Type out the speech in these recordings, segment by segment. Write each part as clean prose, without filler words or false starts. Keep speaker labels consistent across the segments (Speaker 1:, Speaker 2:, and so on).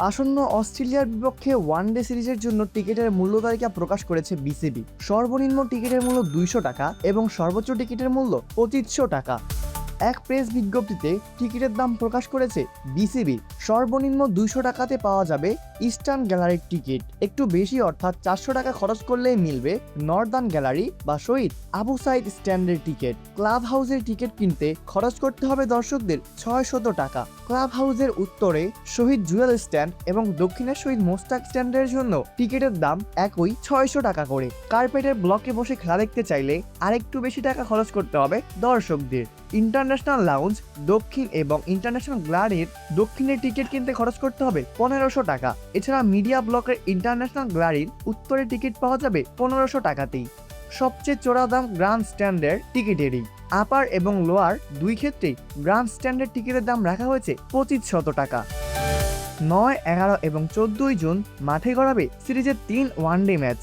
Speaker 1: আসন্ন অস্ট্রেলিয়ার বিপক্ষে ওয়ানডে সিরিজের জন্য টিকিটের মূল্য তালিকা প্রকাশ করেছে বিসিবি। সর্বনিম্ন টিকিটের মূল্য 200 টাকা এবং সর্বোচ্চ টিকিটের মূল্য 2500 টাকা। এক প্রেস বিজ্ঞপ্তিতে টিকিটের দাম প্রকাশ করেছে বিসিবি। সর্বনিম্ন 200 টাকাতে পাওয়া যাবে ইস্টার্ন গ্যালারির টিকিট। একটু বেশি অর্থাৎ 400 টাকা খরচ করলেই মিলবে নর্দার্ন গ্যালারি বা শহীদ আবু সাইদ স্ট্যান্ডের টিকিট। ক্লাব হাউসের টিকিট কিনতে খরচ করতে হবে দর্শকদের 600 টাকা। ক্লাব হাউসের উত্তরে শহীদ জুয়েল স্ট্যান্ড এবং দক্ষিণে শহীদ মোস্তাক স্ট্যান্ডের জন্য টিকিটের দাম একই 600 টাকা করে। কার্পেটের ব্লকে বসে খেলা দেখতে চাইলে আরেকটু বেশি টাকা খরচ করতে হবে দর্শকদের। ইন্টারন্যাশনাল লাউঞ্জ দক্ষিণ এবং ইন্টারন্যাশনাল গ্যালারির দক্ষিণের টিকিট কিনতে খরচ করতে হবে 1500 টাকা। এছাড়া মিডিয়া ব্লকের ইন্টারন্যাশনাল গ্যালারির উত্তরের টিকিট পাওয়া যাবে 1500 টাকাতেই। সবচেয়ে চড়া দাম গ্র্যান্ড স্ট্যান্ডের টিকিটেরই। আপার এবং লোয়ার দুই ক্ষেত্রেই গ্র্যান্ড স্ট্যান্ডের টিকিটের দাম রাখা হয়েছে 2500 টাকা। 9, 11 এবং 14 জুন মাঠে গড়াবে সিরিজের 3 ওয়ানডে ম্যাচ।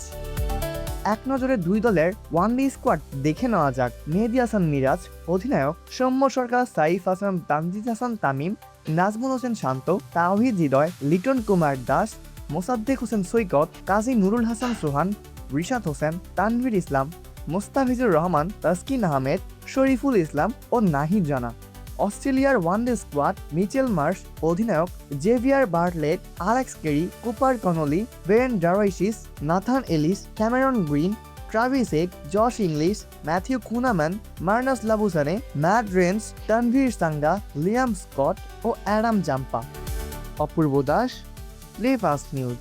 Speaker 1: এক নজরে দুই দলের ওয়ানডে স্কোয়াড দেখে নেওয়া যাক। মেহেদী হাসান মিরাজ অধিনায়ক, সৌম্য সরকার, সাইফ হাসান, তানজিদ হাসান তামিম, নাজমুল হোসেন শান্ত, তাওহিদ হৃদয়, লিটন কুমার দাস, মোসাদ্দেক হোসেন সৈকত, কাজী নুরুল হাসান সোহান, রিশাদ হোসেন, তানভীর ইসলাম, মোস্তাফিজুর রহমান, তাসকিন আহমেদ, শরীফুল ইসলাম ও নাহিদ জানা। অস্ট্রেলিয়ার ওয়ানডে স্কোয়াড মিচেল মার্শ অধিনায়ক, Xavier Bartlett, Alex Carey, Cooper Connolly, Ben Dwarshuis, Nathan Ellis, Cameron Green, Travis Head, Josh Inglis, Matthew Kuhnemann, Marnus Labuschagne, Matt Renshaw, Tanveer Sangha, Liam Scott ও Adam Zampa. Apurba Das, play fast news.